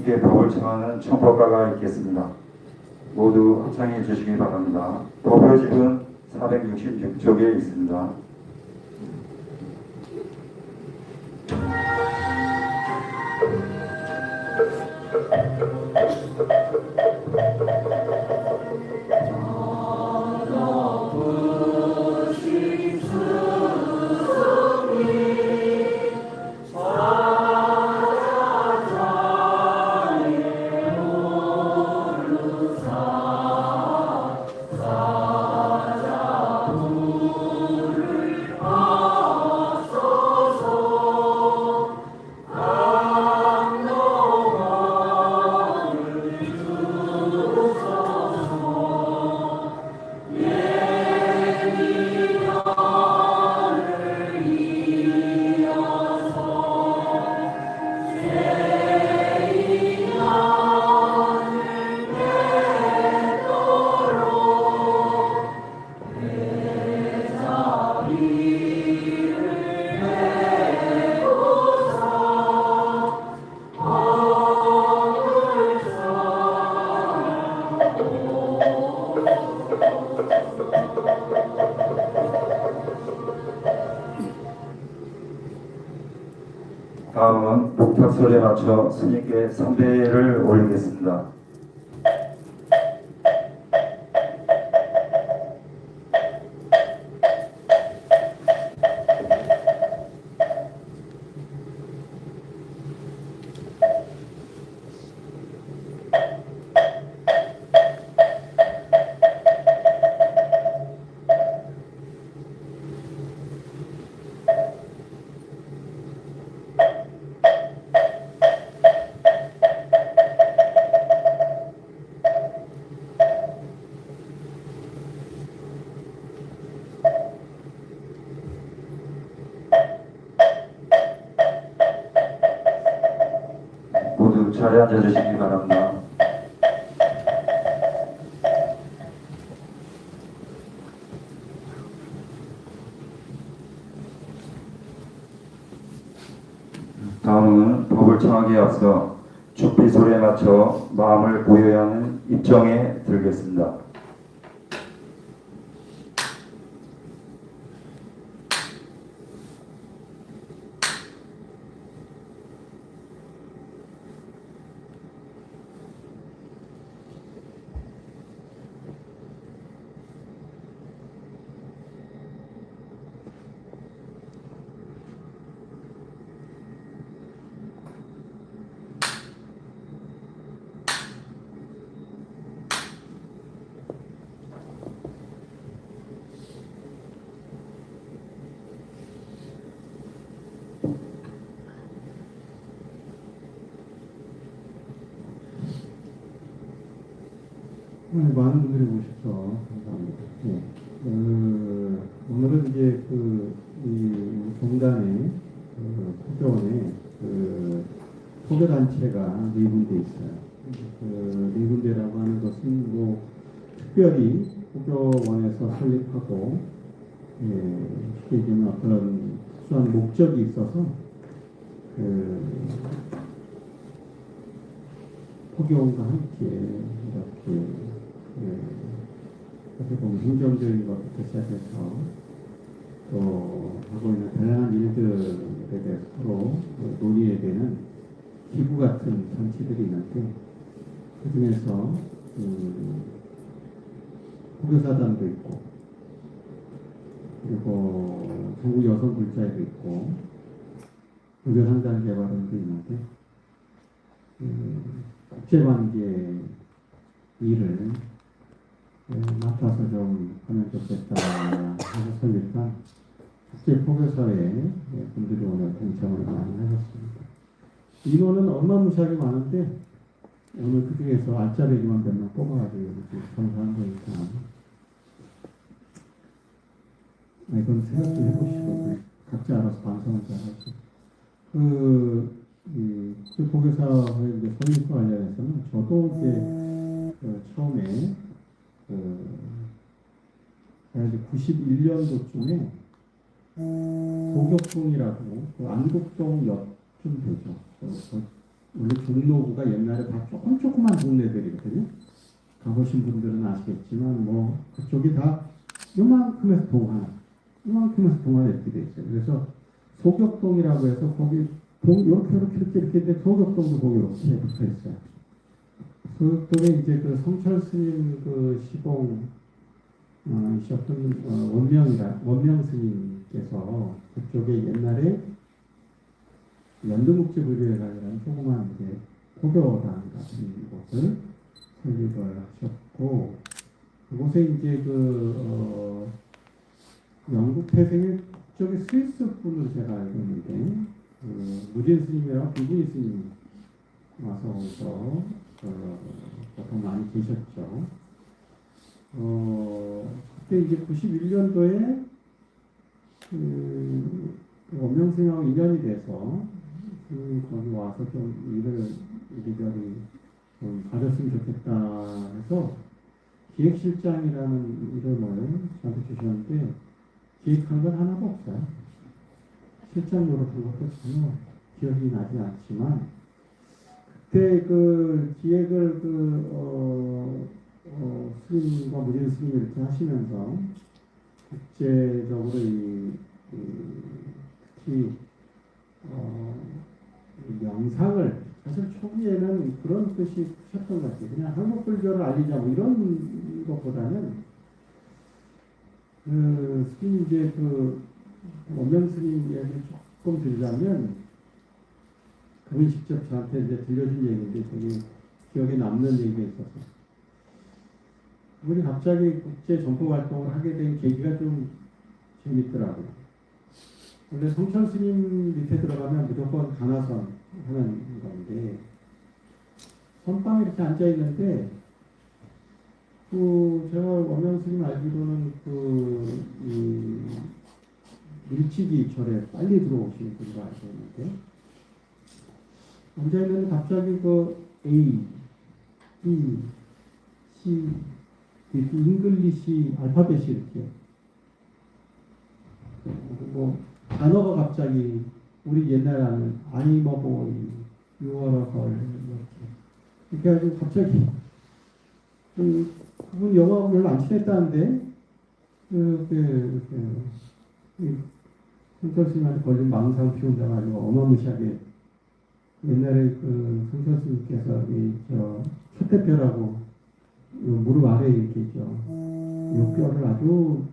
스님께 법을 청하는 청법가가 있겠습니다. 모두 합창해 주시기 바랍니다. 법요집은 466쪽에 있습니다. 다음은 목탁소리에 맞춰 스님께 선배를 올리겠습니다. 모두 자리에 앉아주시기 바랍니다. 다음은 법을 청하기에 앞서 죽비 소리에 맞춰 마음을 고요히 하는 입정에 들겠습니다. 많은 분들이 오셔서 감사합니다. 네. 오늘은 이제 이 종단의 포교원에 포교단체가 네 군데 있어요. 네 군데라고 하는 것은 뭐 특별히 포교원에서 설립하고 쉽게 얘기하면 어떤 특수한 목적이 있어서 포교원과 함께 이렇게 어떻게 보면 행정적인 것부터 시작해서 또 하고 있는 다양한 일들에 대해서 서로 논의해야 되는 기구 같은 단체들이 있는데 그 중에서 포교사단도 있고 그리고 전국 여성 불자회도 있고 포교상단 개발원도 있는데 국제관계 일을 맡아서 좀 하면 좋겠다 해서 설립한 국제포교사회 분들이 오늘 동참을 많이 하셨습니다. 인원은 어마무시하게 많은데 오늘 그 중에서 알짜배기만 몇 명 뽑아가지고 이렇게 감사한 거니까 이건 생각 좀 해보시고 각자 알아서 반성을 잘 하시고 국제포교사회 설립과 관련해서는 저도 이제 처음에 91년도쯤에 도격동이라고 안국동 옆쯤 되죠. 원래 종로구가 옛날에 다 조그만 동네들이거든요. 가보신 분들은 아시겠지만 뭐 그쪽이 다 요만큼에서 요만큼에서 동화 이렇게 돼 있어요. 그래서 소격동이라고 해서 거기 이렇게 있는데 소격동도 거기 이렇게 붙어 있어요. 소격동에 이제 그 성철 스님 그 시봉 이셨던 원명 스님께서 그쪽에 옛날에 연두묵지불교회관이라는 조그만 이제 포교당 같은 곳을 설립을 하셨고, 그곳에 이제 영국 태생의 그쪽에 스위스 분으로 제가 알고 있는데, 무진 스님이랑 비구니 스님 와서 거기서 보통 많이 계셨죠. 그때 이제 91년도에 원명 스님하고 인연이 돼서 거기 와서 좀 일을 이리저리 좀 가졌으면 좋겠다 해서 기획실장이라는 이름을 저한테 주셨는데 기획한 건 하나도 없어요. 실장 노릇한 것도 전혀 기억이 나지 않지만 그때 그 기획을 스님과 무진 스님이 이렇게 하시면서 국제적으로 특히 영상을 사실 초기에는 그런 뜻이 크셨던 것 같아요. 그냥 한국 불교를 알리자 뭐 이런 것보다는 스님 이제 원명 스님 이야기를 조금 드리자면 그분이 직접 저한테 이제 들려준 얘기인데 되게 기억에 남는 얘기가 있어서 그분이 갑자기 국제 전포 활동을 하게 된 계기가 좀 재밌더라고요. 원래 성철 스님 밑에 들어가면 무조건 간화선 하는 건데 선방에 이렇게 앉아 있는데 제가 원명 스님 알기로는 일찍이 절에 빨리 들어오시는 분으로 알고 있는데 앉아 있는데 갑자기 A, B, C 이렇게 잉글리시 알파벳이 이렇게 뭐 단어가 갑자기 우리 옛날에 하는 I'm a boy, you are a girl 이렇게 해가지고 갑자기 그분 영어하고 별로 안 친했다는데 성철스님한테 걸린 망상 피운다고 아주 어마무시하게 옛날에 성철스님께서 촛대뼈라고 무릎 아래에 이렇게 있죠. 이 뼈를 아주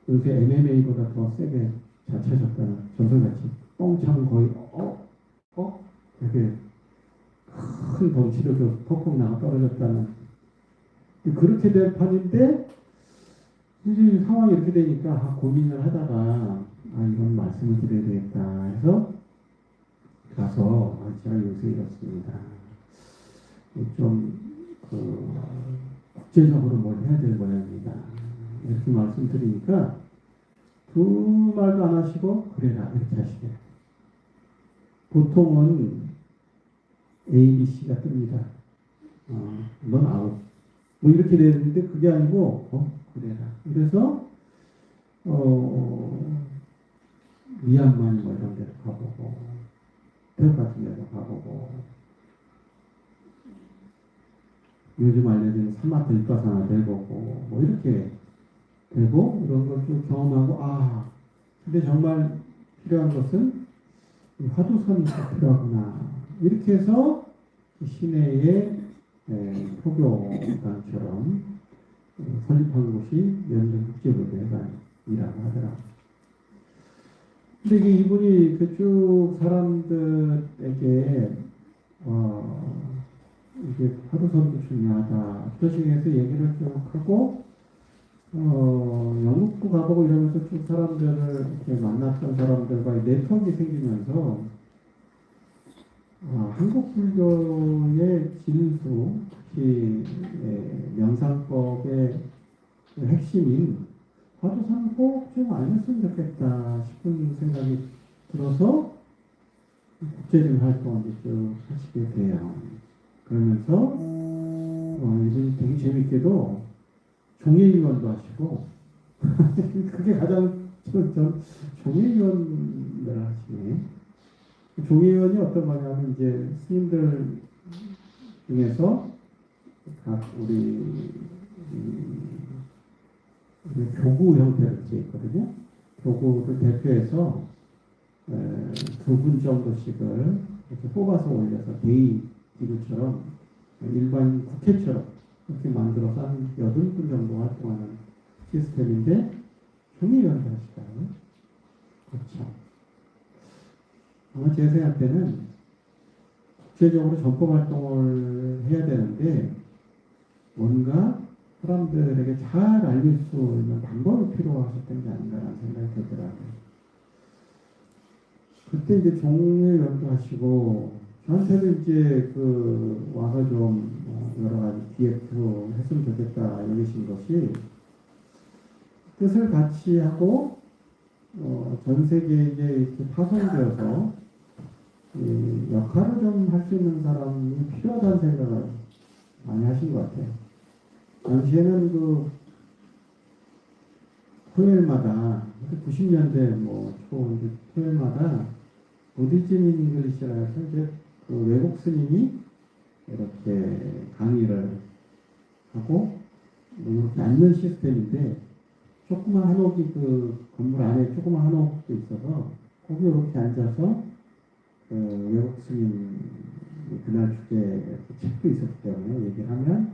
요새 MMA보다 더 세게 잘 차셨다는 전설같이 뻥 차면 거의 이렇게 큰 덩치로 퍽퍽 나가 떨어졌다는 그렇게 된 판인데 이제 상황이 이렇게 되니까 고민을 하다가 이건 말씀을 드려야 되겠다 해서 가서 제가 요새 이렇습니다. 좀 국제적으로 뭘 해야 될 모양입니다. 이렇게 말씀드리니까 두 말도 안 하시고 그래라 이렇게 하시게. 보통은 A, B, C가 뜹니다. 넌 아웃. 뭐 이렇게 되는데 그게 아니고 그래라. 그래서 미얀마 뭐 이런 데로 가보고 태국 같은 데로 가보고 요즘 알려진 사마트 일과사나도 해보고 뭐 이렇게 되고 이런 걸 좀 경험하고 근데 정말 필요한 것은 화두선이 필요하구나 이렇게 해서 시내에 포교단처럼 설립한 곳이 연등국제불교회관이라고 하더라고요. 근데 이분이 그쪽 사람들에게 이게 화두선도 중요하다. 그쪽에서 얘기를 쭉 하고 영국도 가보고 이러면서 쭉 사람들을 이렇게 만났던 사람들과의 네트워크가 생기면서 한국 불교의 진수, 특히 명상법의 핵심인 화두선을 꼭 좀 알렸으면 좋겠다 싶은 생각이 들어서 국제적인 활동을 쭉 하시게 돼요. 그러면서 이분이 되게 재밌게도 종회위원도 하시고 그게 가장 전 종회위원을 하시네. 종의원이 어떤 거냐면 이제 스님들 중에서 각 우리 교구 형태로 되어 있거든요. 교구를 대표해서 2분 정도씩을 이렇게 뽑아서 올려서 대의 기구처럼 일반 국회처럼 이렇게 만들어서 한 8분 정도 활동하는 시스템인데 종의원을 하시더라고요. 그렇죠. 아마 제 생각 때는 국제적으로 전법 활동을 해야 되는데 뭔가 사람들에게 잘 알릴 수 있는 방법이 필요하셨던 게 아닌가라는 생각이 들더라고요. 그때 이제 종회원도 하시고 저한테는 이제 와서 좀 여러 가지 기획도 했으면 좋겠다 여기신 것이 뜻을 같이 하고 전 세계에 이렇게 파송되어서 이 역할을 좀 할 수 있는 사람이 필요하다는 생각을 많이 하신 것 같아요. 당시에는 토요일마다 90년대 초 토요일마다 부디즘 잉글리시라 해서 이제 외국 스님이 이렇게 강의를 하고 이렇게 앉는 시스템인데 조그만 한옥이 건물 안에 조그만 한옥도 있어서 거기 이렇게 앉아서 외국 스님 그날 주제 책도 있었기 때문에 얘기를 하면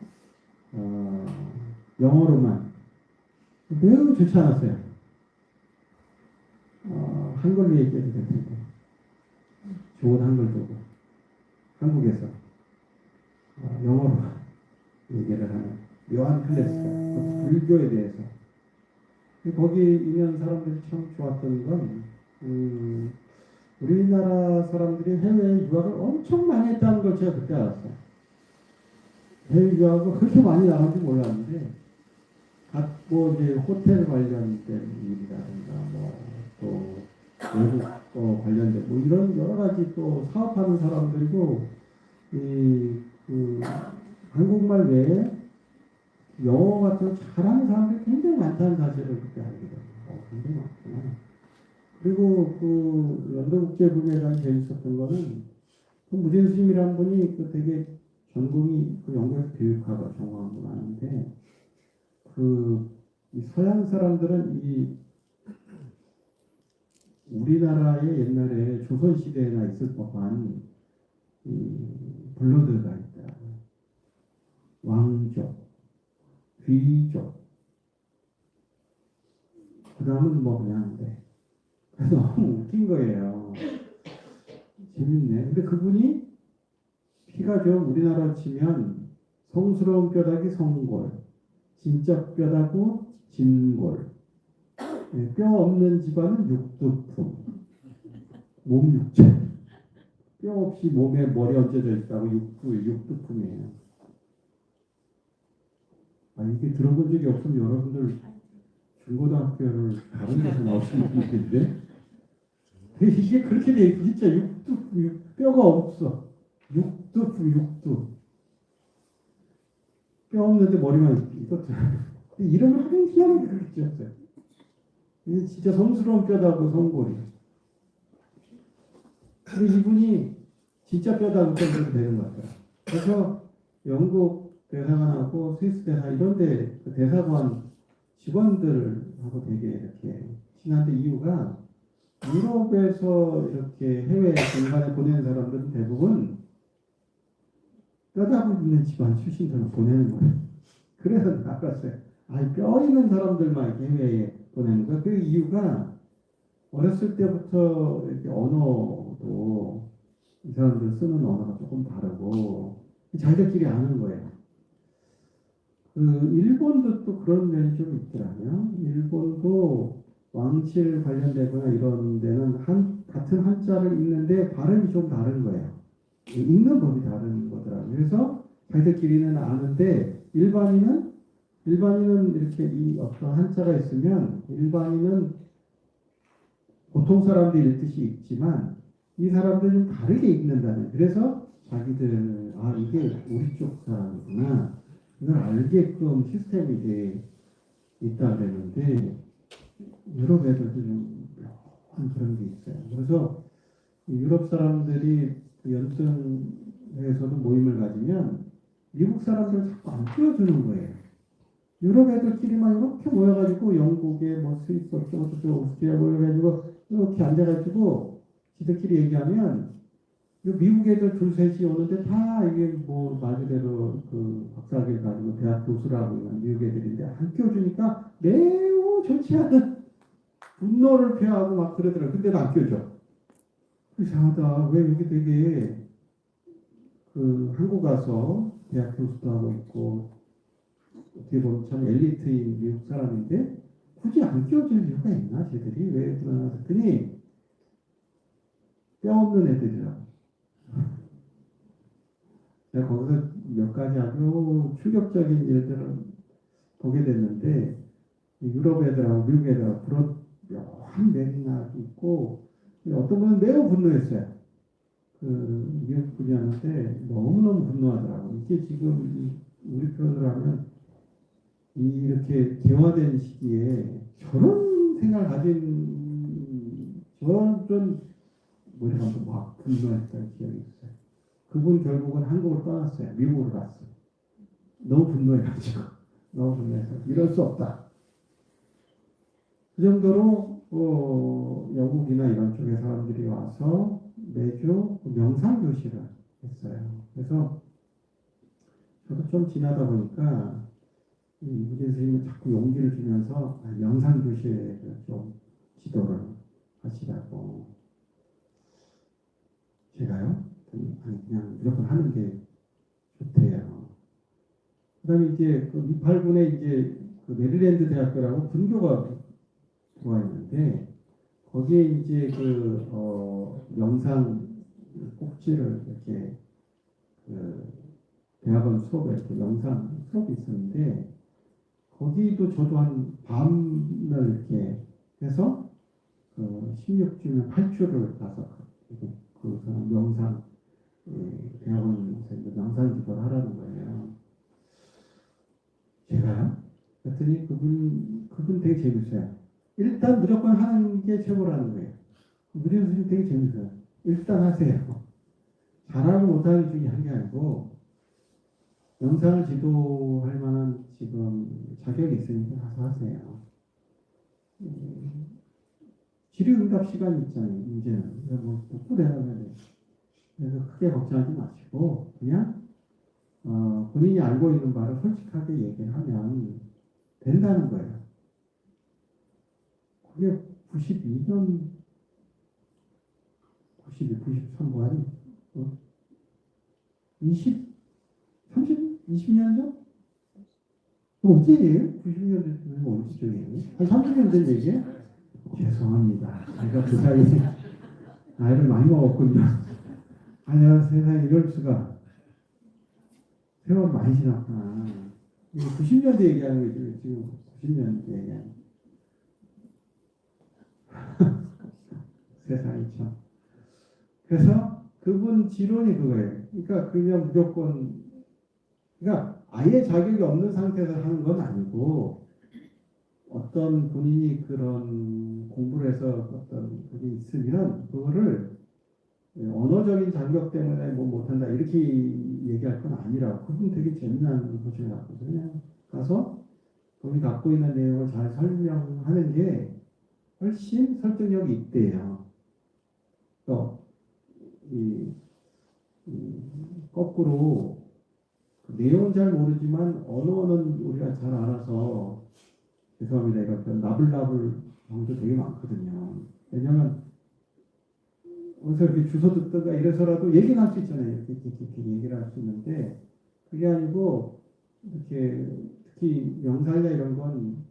영어로만 매우 좋지 않았어요. 한글로 얘기해도 될 텐데 좋은 한글도고 한국에서 영어로 얘기를 하는 묘한 클래스가 그 불교에 대해서 거기 있는 사람들이 참 좋았던 건 우리나라 사람들이 해외에 유학을 엄청 많이 했다는 걸 제가 그때 알았어요. 해외 유학을 그렇게 많이 나간지 몰랐는데 이제 호텔 관련된 일이라든가 또 외국 관련된 이런 여러 가지 또 사업하는 사람들도 한국말 외에 영어 같은 거 잘하는 사람들이 굉장히 많다는 사실을 그때 알게 돼요. 굉장히 많구나. 그리고 연도국제문예관이 재밌었던 거는 무진 스님이라는 분이 되게 전공이 영국에서 교육하고 전공한 분 아는데 이 서양 사람들은 우리나라의 옛날에 조선시대에나 있을 법한 블러드가 있다. 왕족, 귀족, 그 다음은 그냥 너무 웃긴 거예요. 재밌네. 근데 그분이 피가 좀 우리나라로 치면 성스러운 뼈다귀 성골, 진짜 뼈다구 진골, 뼈 없는 집안은 육두품, 몸 육체, 뼈 없이 몸에 머리 얹어져 있다고 육두품이에요. 이게 들어본 적이 없으면 여러분들 중고등학교를 다른 데서 나오시는 분들인데 이게 그렇게 돼 있고 진짜 뼈가 없어. 육두 뼈 없는데 머리만 이것도 이름을 하긴 희한하게 그렇게 지었어요. 이게 진짜 성스러운 뼈다고 성골이. 근데 이분이 진짜 뼈다고 정도 되는 것 같아요. 그래서 영국 대사관하고 스위스 대사 이런데 대사관 직원들하고 되게 이렇게 친한데 이유가 유럽에서 이렇게 해외 공간에 보내는 사람들은 대부분 뼈다귀 있는 집안 출신들을 보내는 거예요. 그래서 나갔어요. 뼈 있는 사람들만 이렇게 해외에 보내는 거예요. 그 이유가 어렸을 때부터 이렇게 언어도 이 사람들 쓰는 언어가 조금 다르고 자기들끼리 아는 거예요. 일본도 또 그런 면이 좀 있더라고요. 일본도 왕실 관련되거나 이런 데는 같은 한자를 읽는데 발음이 좀 다른 거예요. 읽는 법이 다른 거더라고요. 그래서 자기들끼리는 아는데 일반인은 이렇게 이 어떤 한자가 있으면 일반인은 보통 사람들이 읽듯이 읽지만 이 사람들은 좀 다르게 읽는다는. 그래서 자기들 이게 우리 쪽 사람이구나 이걸 알게끔 시스템이 돼 있다 그랬는데 유럽 애들도 좀 그런 게 있어요. 그래서 이 유럽 사람들이 그 연등회에서도 모임을 가지면 미국 사람들 자꾸 안 끼워주는 거예요. 유럽 애들끼리만 이렇게 모여가지고 영국에 뭐 스위스 어쩌고저쩌고 오스트리아 모여가지고 이렇게 앉아가지고 지들끼리 얘기하면 이 미국 애들 둘 셋이 오는데 다 이게 뭐 말 그대로 그 박사학위를 가지고 대학 교수라고 있는 미국 애들인데 안 끼워주니까 매우 좋지 않은 분노를 표하고 막 그러더라고요. 근데도 안 끼워줘. 이상하다. 왜 여기 되게 그 한국 가서 대학 교수도 하고 있고 어떻게 보면 참 엘리트인 미국 사람인데 굳이 안 끼워줄 이유가 있나 쟤들이 왜 그러나 했더니 뼈 없는 애들이라고. 제가 거기서 몇 가지 아주 충격적인 일들을 보게 됐는데 유럽 애들하고 미국 애들하고 불어 묘한 맥락이 있고 어떤 분은 매우 분노했어요. 그 미국 분이었는데 너무너무 분노하더라고요. 이게 지금 우리 표현으로 하면 이렇게 개화된 시기에 저런 생각을 가진 저런 뭐라 하면 막 분노했던 기억이 있어요. 그분 결국은 한국을 떠났어요. 미국으로 갔어요. 너무 분노해가지고 너무 분노해서 이럴 수 없다. 그 정도로 영국이나 이런 쪽의 사람들이 와서 매주 명상 교실을 했어요. 그래서 저도 좀 지나다 보니까 문재 선생님은 자꾸 용기를 주면서 명상 교실을 좀 지도를 하시라고. 제가요? 아니 그냥 무조건 하는 게 좋대요. 그다음에 이제 그 미팔군에 이제 그 메릴랜드 대학교라고 분교가 들어와 있는데 거기에 이제 그 영상 꼭지를 이렇게 그 대학원 수업에 이렇게 영상 수업이 있었는데 거기도 저도 한 밤을 이렇게 해서 16주면 8주를 가서 그 사람 영상 대학원에서 영상 지도를 하라는 거예요. 제가요? 그랬더니 그분 되게 재밌어요. 일단 무조건 하는 게 최고라는 거예요. 우리 선생님 되게 재밌어요. 일단 하세요. 잘하고 못하는 중에 한 게 아니고 영상을 지도할 만한 지금 자격이 있으니까 가서 하세요. 질의응답 시간이 있잖아요. 이제는 뭐 복구대하면 그래서 크게 걱정하지 마시고 그냥 본인이 알고 있는 바를 솔직하게 얘기를 하면 된다는 거예요. 그게 92년, 92, 93뭐 아니 20, 30, 20년 전? 언제 얘기예요? 90년 전 언제 쪽이에요? 한 30년 전 얘기예요? 죄송합니다. 제가 그 사이에 나이를 많이 먹었군요. 아니야 세상에 이럴 수가. 세월 많이 지났구나. 이거 90년대 얘기하는 거죠. 지금 90년대 얘기하는 세상이 참. 그래서 그분 지론이 그거예요. 그러니까 그냥 무조건 그러니까 아예 자격이 없는 상태에서 하는 건 아니고 어떤 본인이 그런 공부를 해서 어떤 그게 있으면 그거를 언어적인 장벽 때문에 뭐 못한다 이렇게 얘기할 건 아니라고. 그분 되게 재미난 소식이라고. 그냥 가서 본인이 갖고 있는 내용을 잘 설명하는 게 훨씬 설득력이 있대요. 또 거꾸로 내용은 잘 모르지만 언어는 우리가 잘 알아서 죄송합니다. 이런 나불나불 경우도 되게 많거든요. 왜냐하면 어디서 이렇게 주소 듣다가 이래서라도 얘기를 할 수 있잖아요. 이렇게 얘기를 할 수 있는데 그게 아니고 이렇게 특히 명상이나 이런 건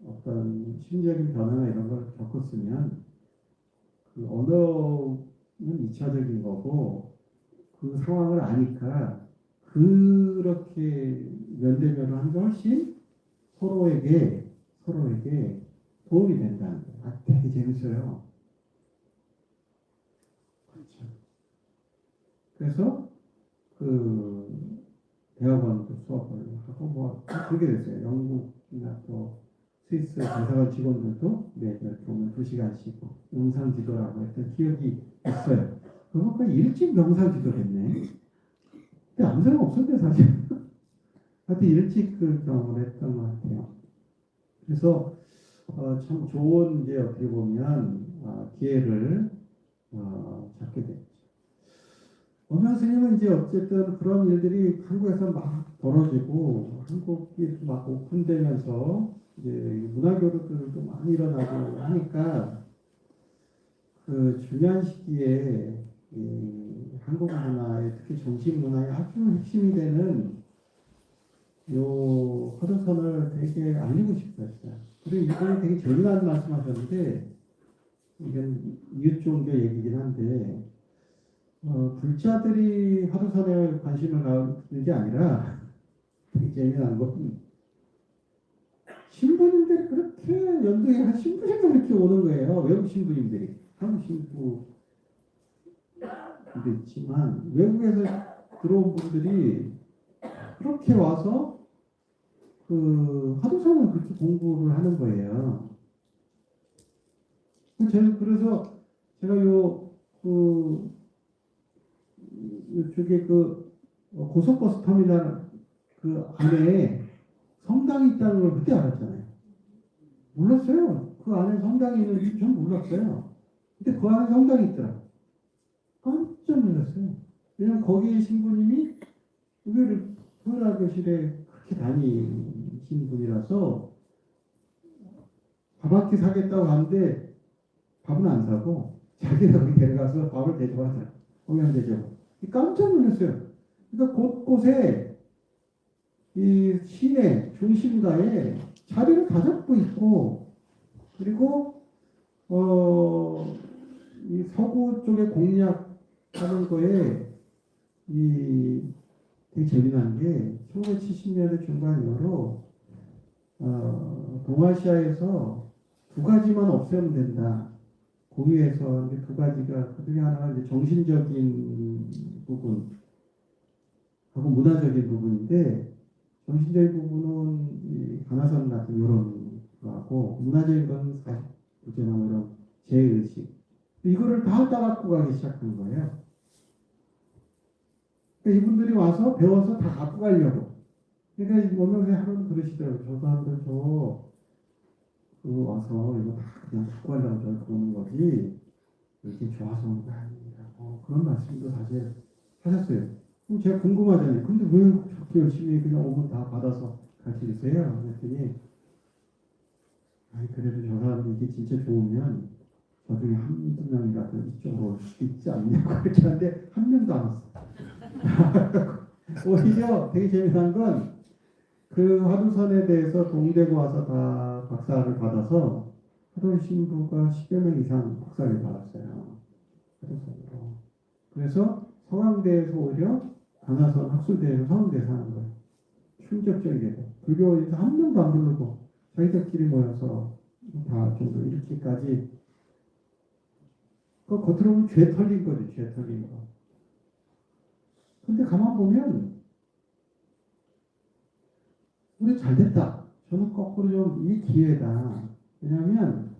어떤 심리적인 변화나 이런 걸 겪었으면 그 언어는 2차적인 거고 그 상황을 아니까 그렇게 면대면을 하는 게 훨씬 서로에게 도움이 된다는 거예요. 아, 되게 재밌어요. 그렇죠. 그래서 그 대학원 그 수업을 하고 뭐 그렇게 됐어요. 영국이나 또 스위스 대사관 직원들도 매일 보면 2시간 쉬고 영상 지도라고 했던 기억이 있어요. 그러니까 일찍 명사 기도했네. 근데 아무 사람 없었는데 사실. 하여튼 일찍 그 경험을 했던 것 같아요. 그래서 참 좋은 이제 어떻게 보면 기회를 잡게 됐죠. 엄영 스님은 이제 어쨌든 그런 일들이 한국에서 막 벌어지고 한국이 막 오픈되면서 이제 문화교류들도 많이 일어나고 하니까 그 중요한 시기에 이 한국 문화의 특히 정신 문화의 아주 핵심이 되는 요 화두선을 되게 알리고 싶었어요. 그리고 이번에 되게 재미난 말씀하셨는데 이건 이웃종교 얘기긴 한데 불자들이 화두선에 관심을 갖는 게 아니라 되게 재미난 건 신부님들이 그렇게 연도에 한 신부님들 이렇게 오는 거예요. 외국 신부님들이. 한국 신부도 있지만 외국에서 들어온 분들이 그렇게 와서 그 화두선을 그렇게 공부를 하는 거예요. 그래서 제가 요쪽에 고속버스 터미널 그 안에 성당이 있다는 걸 그때 알았잖아요. 몰랐어요. 그 안에 성당이 있는지 전 몰랐어요. 근데 그 안에 성당이 있더라. 깜짝 놀랐어요. 왜냐면 거기에 신부님이 의외로 토요일교실에 그렇게 다니신 분이라서 밥 한 끼 사겠다고 하는데 밥은 안 사고 자기가 거기 데려가서 밥을 대접하더라. 공연 대접. 깜짝 놀랐어요. 그러니까 곳곳에 이 시내 중심가에 자리를 다 잡고 있고 그리고 이 서구 쪽에 공략하는 거에 이 되게 재미난 게 1970년대 중반 이후로 동아시아에서 두 가지만 없애면 된다. 고유해서 두 가지가 그 중에 하나가 이제 정신적인 부분 하고 문화적인 부분인데 정신적인 부분은 이 가나선 같은 이런 거하고 문화적인 건 사실 이런 제의식 이거를 다 따갖고 가기 시작한 거예요. 그러니까 이분들이 와서 배워서 다 갖고 가려고. 그러니까 원명세 하루는 그러시더라고요. 저 사람들 와서 이거 다 그냥 갖고 가려고 저렇게 오는 거지 이렇게 좋아서 오는 거 아니라고 그런 말씀도 사실 하셨어요. 그럼 제가 궁금하잖아요. 근데 왜 저렇게 열심히 그냥 오면 다 받아서 가르치세요? 그랬더니 아니 그래도 저 사람이 이게 진짜 좋으면 저 중에 한두 명이라도 이쪽으로 올 수 있지 않냐고 그렇게 하는데 한 명도 안 왔어. 오히려 되게 재미난 건 그 화두선에 대해서 동대구 와서 다 박사를 받아서 화두 신부가 10여 명 이상 박사를 받았어요. 화두선으로. 그래서 서강대에서 오히려 가나선 학술대에서 서강대에서 하는 거예요. 충격적이게도. 불교에서 한 명도 안 부르고 자기들끼리 모여서 다 정도 이렇게까지 그 겉으로 보면 죄 털린 거죠. 죄 털린 거. 근데 가만 보면 우리 잘 됐다. 저는 거꾸로 좀 이 기회다. 왜냐하면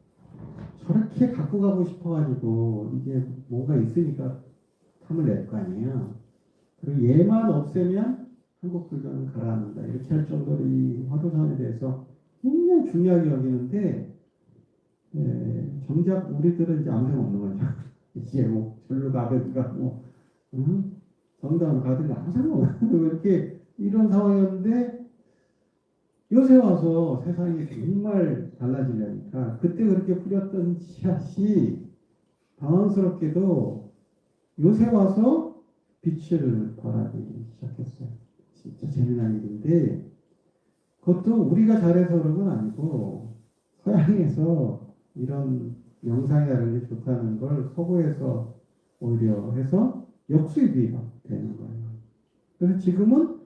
저렇게 갖고 가고 싶어가지고 이게 뭔가 있으니까 탐을 낼 거 아니에요. 그리고 얘만 없애면 한국 불교는 가라앉는다. 이렇게 할 정도로 이 화두선에 대해서 굉장히 중요하게 여기는데 정작 우리들은 이제 아무 생각 없는 거죠. 이제 뭐 절로 가든가 뭐 정당 가든가 아무 생각 없는 거 이렇게 이런 상황이었는데 요새 와서 세상이 정말 달라지려니까 그때 그렇게 뿌렸던 씨앗이 당황스럽게도 요새 와서 빛을 발하기 시작했어요. 진짜 재미난 일인데 그것도 우리가 잘해서 그런 건 아니고 서양에서 이런 명상이라는 게 좋다는 걸 서구에서 오히려 해서 역수입이 되는 거예요. 그래서 지금은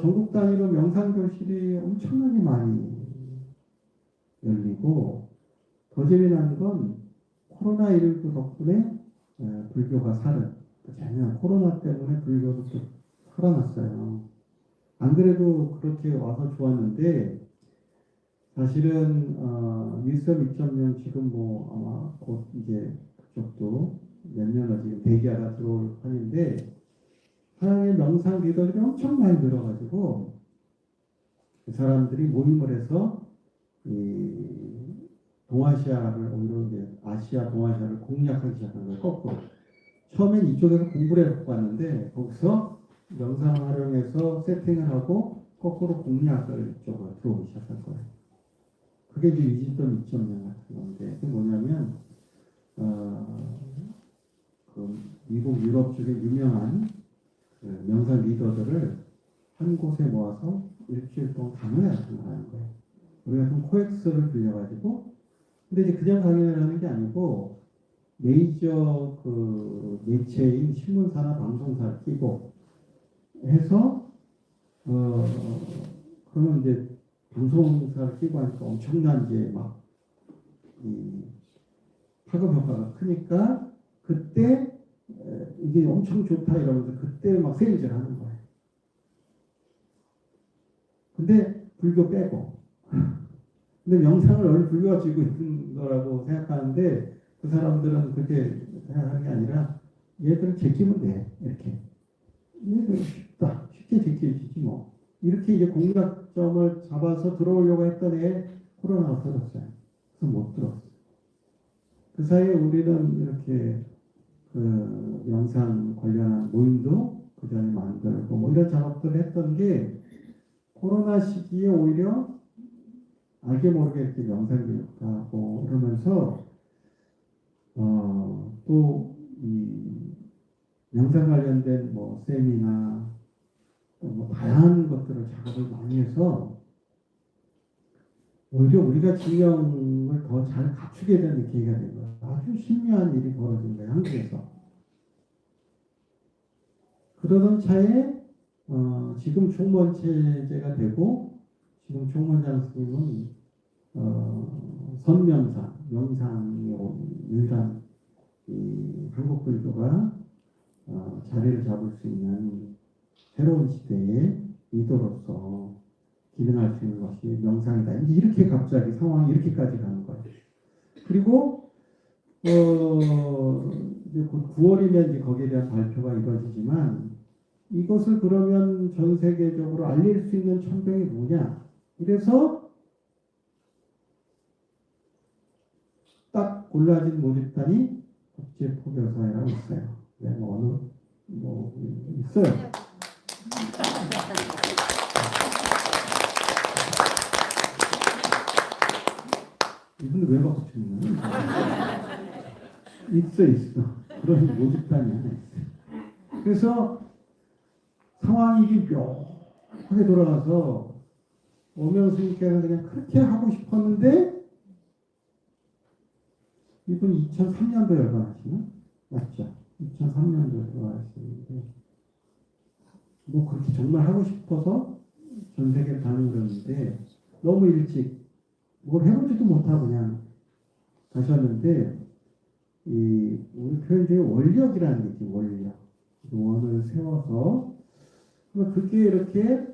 전국 단위로 명상교실이 엄청나게 많이 열리고 더 재미난 건 코로나19 덕분에 불교가 왜냐하면 코로나 때문에 불교도 또 살아났어요. 안 그래도 그렇게 와서 좋았는데 사실은 윌섬 2.0 지금 뭐 아마 곧 이제 그쪽도 몇 년을 지금 대기하다 들어올 판인데 하나님의 명상 리더들이 엄청 많이 늘어가지고 그 사람들이 모임을 해서 이 동아시아를 오히려 이제 아시아 동아시아를 공략하기 시작한 거예요. 거꾸로. 처음엔 이쪽에서 공부를 해갖고 왔는데 거기서 명상을 활용해서 세팅을 하고 거꾸로 공략을 이쪽으로 들어오기 시작한 거예요. 그게 이제 위즈덤 2.0 같은 건데 그게 뭐냐면 그 미국 유럽 쪽에 유명한 그 명상 리더들을 한 곳에 모아서 일주일 동안 강연을 하는 거예요. 우리가 좀 코엑스를 빌려가지고 근데 이제 그냥 강연을 하는 게 아니고 메이저 그 매체인 신문사나 방송사를 끼고 해서 그러면 이제 방송사를 끼고 하니까 엄청난 이제 막 이 파급 효과가 크니까 그때 이게 엄청 좋다 이러면서 그때 막 세일즈를 하는 거예요. 근데 불교 빼고 근데 명상을 원래 불교가 쥐고 있는 거라고 생각하는데 그 사람들은 그렇게 생각하는 게 아니라 얘들은 제끼면 돼 이렇게 얘들 쉽다 쉽게 제끼지 뭐 이렇게 이제 공략점을 잡아서 들어오려고 했던 애 코로나가 터졌어요. 그래서 못 들어왔어요. 그 사이에 우리는 이렇게 그 명상 관련한 모임도 그 전에 만들고 뭐 이런 작업들을 했던 게 코로나 시기에 오히려 알게 모르게 이렇게 명상 교육도 하고 이러면서 또 이 명상 관련된 뭐 세미나 뭐 다양한 것들을 작업을 많이 해서 오히려 우리가 지형을 더 잘 갖추게 되는 계기가 된 거예요. 아주 신묘한 일이 벌어진 거예요, 한국에서. 그러던 차에 지금 총무원 체제가 되고 지금 총무원장 스님은 선명상, 명상이 유일한 이 한국 불교가 자리를 잡을 수 있는 새로운 시대의 리더로서 기능할 수 있는 것이 명상이다. 이제 이렇게 갑자기 상황이 이렇게까지 가는 거예요. 그리고 이제 곧 9월이면 이제 거기에 대한 발표가 이루어지지만 이것을 그러면 전 세계적으로 알릴 수 있는 천병이 뭐냐? 이래서 딱 골라진 모집단이 국제포교사회라고 있어요. 네, 뭐 어느 뭐 있어요. 이분 왜 박수 치는 거예요? 있어. 그런 모집단이 하나 있어요. 그래서 상황이 묘하게 돌아가서 오명 스님께서 그냥 그렇게 하고 싶었는데 이분 2003년도에 열반하시나? 맞죠? 2003년도에 열반하시는데 뭐 그렇게 정말 하고 싶어서 전 세계를 다니는데 너무 일찍 뭘 해보지도 못하고 그냥 가셨는데 이 우리 표현 중에 원력이라는 게 있죠. 원력. 원을 세워서 그게 이렇게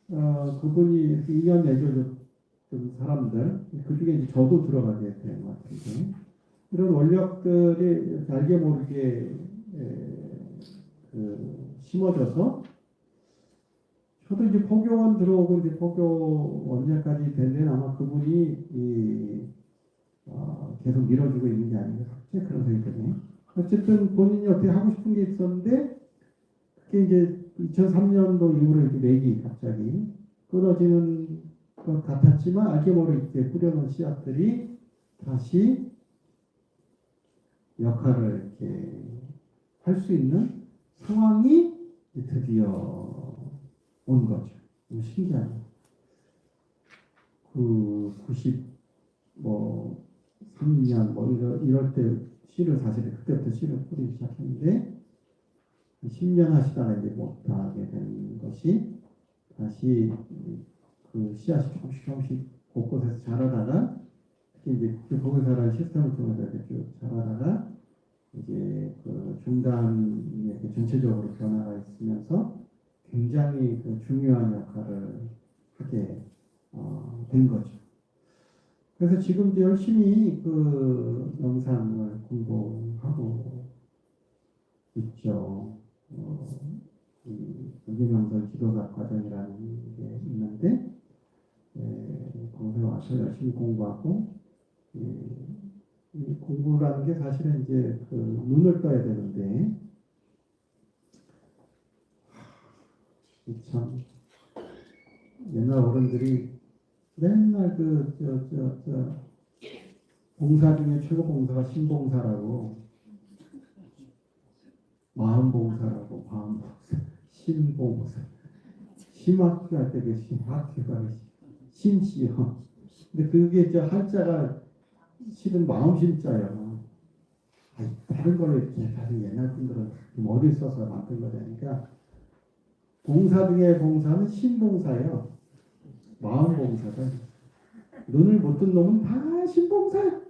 그분이 인연 맺어줬던 사람들 그 중에 이제 저도 들어가게 된 것 같은데 이런 원력들이 알게 모르게 심어져서 저도 이제 포교원 들어오고 이제 포교 원장까지 된 데는 아마 그분이 계속 밀어주고 있는 게 아닌가 갑자기 그런 생각이 드네요. 어쨌든 본인이 어떻게 하고 싶은 게 있었는데 그게 이제 2003년도 이후로 이렇게 맥이 갑자기 끊어지는 것 같았지만 알게 모르게 뿌려놓은 씨앗들이 다시 역할을 이렇게 할 수 있는 상황이 드디어 온 거죠. 너무 신기하네요. 그 93년 이럴 때 시를 사실 그때부터 시를 뿌리기 시작했는데 10년 하시다가 이제 못하게 된 것이 다시 그 씨앗이 조금씩 곳곳에서 자라다가 특히 이제 국제보건사라는 시스템을 통해서 이렇게 쭉 자라다가 이제 그 중단이 이렇게 전체적으로 변화가 있으면서 굉장히 그 중요한 역할을 하게 된 거죠. 그래서 지금 이제 열심히 그 명상을 공부하고 있죠. 유기명선 지도사 과정이라는 게 있는데 거기에 와서 열심히 공부하고 이 공부라는 게 사실은 이제 그 눈을 떠야 되는데 참 옛날 어른들이 맨날 봉사 중에 최고 봉사가 신봉사라고 마음봉사라고 마음봉사 신봉사 심학교 할 때 그 심학교가 심씨요. 근데 그게 저 한자가 실은 마음심자예요. 다른 걸로 이렇게 다른 옛날 분들은 머리 써서 만든 거라니까 봉사 중에 봉사는 신봉사예요. 마음봉사다. 눈을 못 뜬 놈은 다 신봉사야.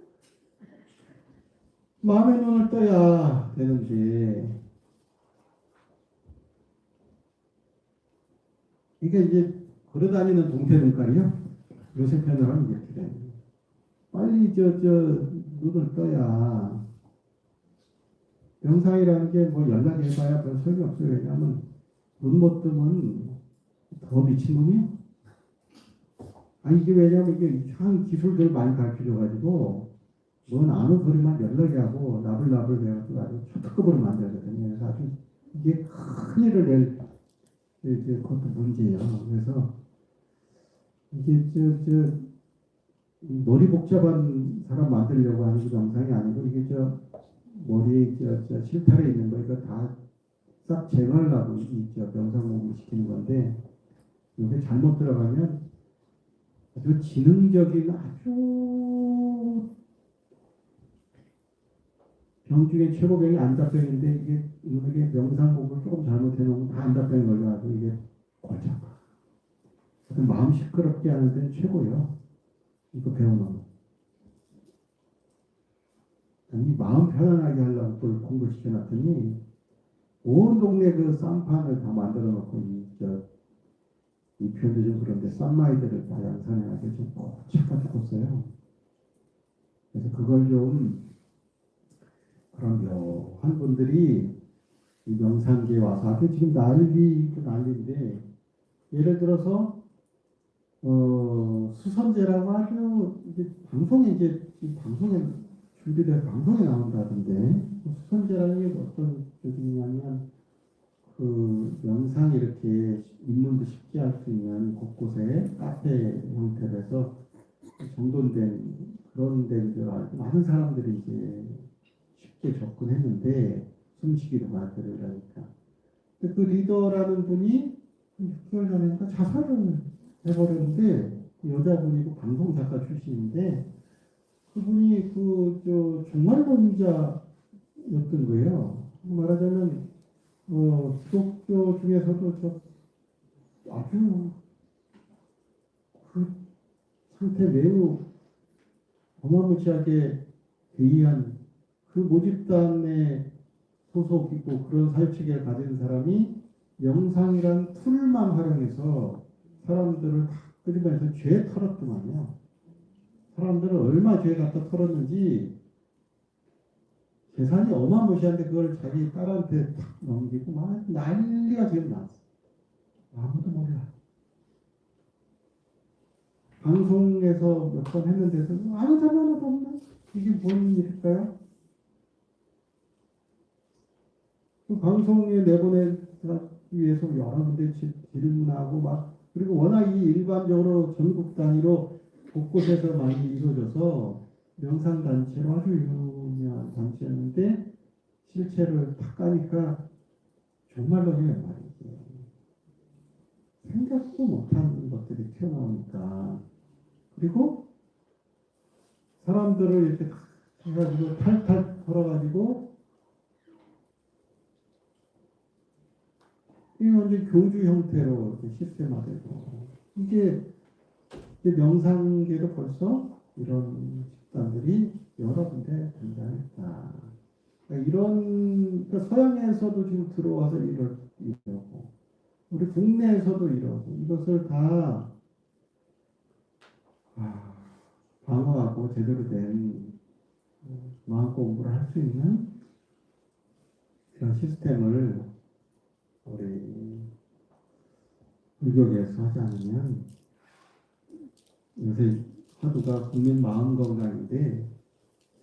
마음의 눈을 떠야 되는데 이게 이제 걸어다니는 동태눈깔이요. 요새 표현하면 이렇게 되는 거예요. 빨리 눈을 떠야 명상이라는 게 뭐 연락해봐야 별 소용이 없어요. 왜냐하면 눈 못 뜨면 더 미친놈이요. 이게 왜냐면 이게 이상한 기술들 많이 가르쳐줘가지고 뭔 아는 소리만 연락하고 나불나불 해가지고 아주 초특급으로 만들거든요. 그래서 아주 이게 큰일을 낼 이제 그것도 문제예요. 그래서 이게 머리 복잡한 사람 만들려고 하는 게 명상이 아니고 이게 머리에 실타래 있는 거 이거 다 싹 제거하려고 명상 공부 시키는 건데 이게 잘못 들어가면 아주 지능적인 아주 병 중에 최고 병이 안답병인데 이게 명상 공부를 조금 잘못해 놓으면 다 안답병이 걸려가지고 이게 골자. 마음 시끄럽게 하는 데는 최고예요. 이거 배워놓으면. 이 마음 편안하게 하려고 또 공부를 시켜놨더니 온 동네 그 쌈판을 다 만들어 놓고 이 표현도 좀 그런데 쌈마이들을 다 양산해가지고 좀 착각 죽었어요. 그래서 그걸 좀 그런 묘한 분들이 이 명상계에 와서 아주 지금 난리인데 예를 들어서 수선제라고 아주 이제 방송에 준비돼서 방송에 나온다던데 수선제라는 게 어떤 뜻이냐면 그 명상 이렇게 입문도 쉽게 할 수 있는 곳곳에 카페 형태로 해서 정돈된 그런 데들 많은 사람들이 이제 쉽게 접근했는데 숨쉬기도 만들어 그러니까 그 리더라는 분이 6개월 전인가 자살을 해버렸는데 그 여자분이고 방송 작가 출신인데 그분이 종말론자였던 거예요. 말하자면 기독교 중에서도 아주 그 상태 매우 어마무시하게 괴이한 그 모집단의 소속이고 그런 사유체계를 가진 사람이 명상이란 툴만 활용해서 사람들을 다 끄집어내서 죄 털었더만요. 사람들은 얼마 죄 갖다 털었는지 재산이 어마무시한데 그걸 자기 딸한테 탁 넘기고 막 난리가 지금 났어. 아무도 몰라. 방송에서 몇 번 했는데도 아무 사람 하나도 없나? 이게 뭔 일일까요? 그 방송에 내보내기 위해서 여러 군데 질문하고 그리고 워낙 이 일반적으로 전국 단위로 곳곳에서 많이 이루어져서 명상단체로 아주 유명한 단체였는데 실체를 탁 까니까 정말로 말이지. 생각도 못한 것들이 튀어나오니까 그리고 사람들을 이렇게 해가지고 탈탈 털어가지고 이게 완전 교주 형태로 시스템화되고 이게 명상계도 벌써 이런 집단들이 여러 군데 등장했다. 그러니까 서양에서도 지금 들어와서 이러고 우리 국내에서도 이러고 이것을 다 방어하고 제대로 된 마음 공부를 할 수 있는 이런 시스템을 우리 불교계에서 하지 않으면 요새 화두가 국민 마음 건강인데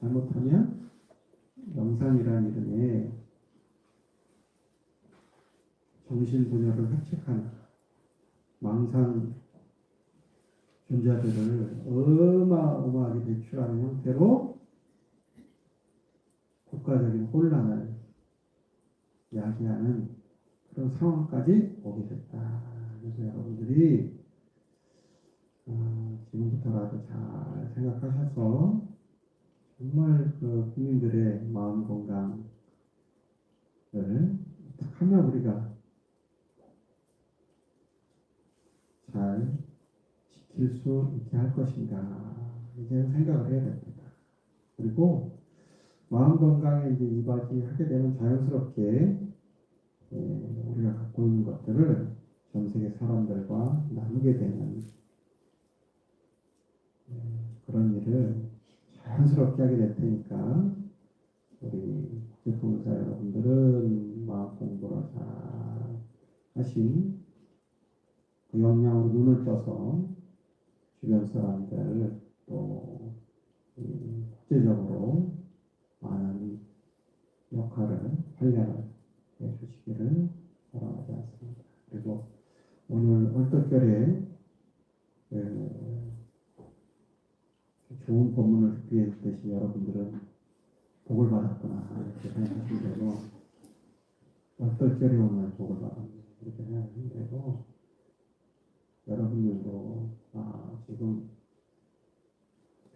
잘못하면 영상이라는 이름의 정신분열을 획책하는 망상 존재들을 어마어마하게 배출하는 형태로 국가적인 혼란을 야기하는 그런 상황까지 오게 됐다. 그래서 여러분들이 지금부터라도 잘 생각하셔서 정말 그 국민들의 마음 건강을 딱 하면 우리가 잘 지킬 수 있게 할 것인가 이제 생각을 해야 됩니다. 그리고 마음 건강에 이제 이바지하게 되면 자연스럽게 우리가 갖고 있는 것들을 전 세계 사람들과 나누게 되는 그런 일을 자연스럽게 하게 될 테니까 우리 국제봉사 여러분들은 마음 공부를 잘 하신 그 역량으로 눈을 떠서 주변 사람들 또 국제적으로 많은 역할을 활약을 해주시기를 바라지 않습니다. 그리고 오늘 얼떨결에 좋은 법문을 듣게 했듯이 여러분들은 복을 받았구나 이렇게 생각하시면 되고 얼떨결에 오늘 복을 받았네 이렇게 생각하시면 되고 여러분들도 지금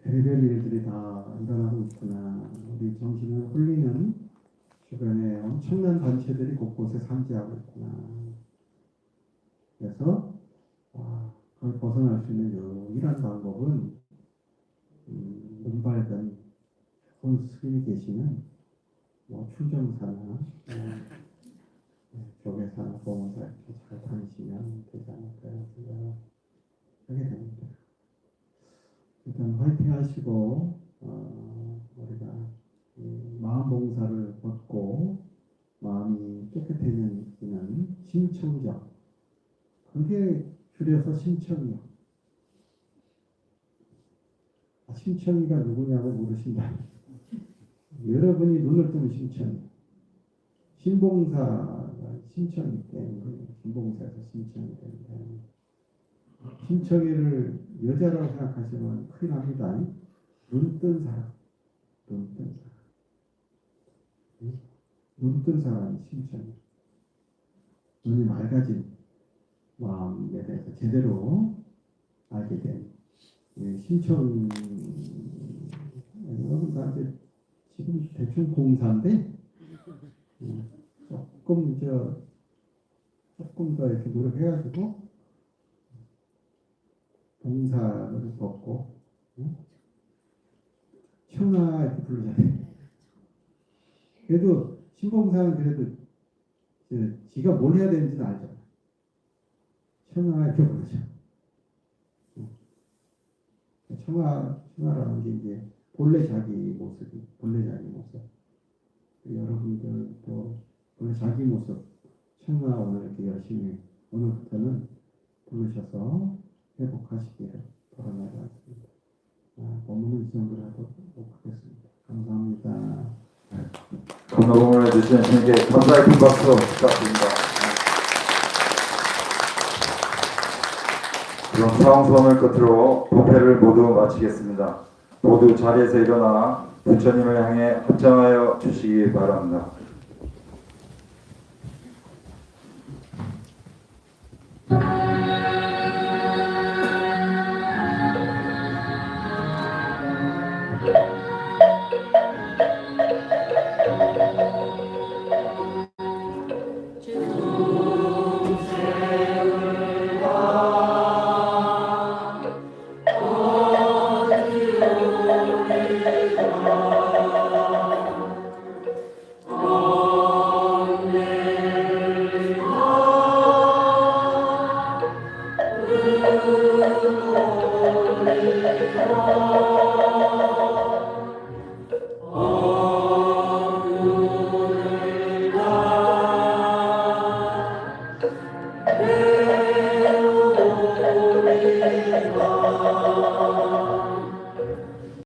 별별 일들이 다 일어나고 있구나. 우리 정신을 홀리는 주변에 엄청난 단체들이 곳곳에 산재하고 있구나. 그래서 그걸 벗어날 수 있는 유일한 방법은 눈 밝은 좋은 스님이 계시는 출정사나 조계사나 보험사 이렇게 잘 다니시면 되지 않을까 생각을 하게 됩니다. 일단 화이팅 하시고 우리가 마음 봉사를 벗고 마음이 깨끗해지는 심청정 그게 줄여서 심청이요. 심청이가 누구냐고 물으신다. 여러분이 눈을 뜨면 심청이 신봉사가 심청이 때문에 신봉사에서 심청이 되는데 심청이를 여자라고 생각하시면 큰일 납니다. 눈뜬 사람, 눈뜬 사람이 심청이 눈이 맑아진 마음에 대해서 제대로 알게 된 심청 여러분 나한테 지금 대충 공사인데 조금 더 이렇게 노력해가지고 봉사를 벗고 청아 이렇게 부르잖아요. 그래도 신봉사는 그래도 지가 뭘 해야 되는지는 알잖아. 청아 이렇게 부르죠. 청아라는 게 이제 본래 자기 모습. 여러분들도 본래 자기 모습 청아 오늘 이렇게 열심히 오늘부터는 부르셔서 회복하시기를 바라지 않습니다. 법문은 이 정도로 하도록 하겠습니다. 감사합니다. 건너공을 해주신 주님께 감사의 큰 박수 부탁드립니다. 그럼 사홍소원을 끝으로 법회를 모두 마치겠습니다. 모두 자리에서 일어나 부처님을 향해 합장하여 주시기 바랍니다.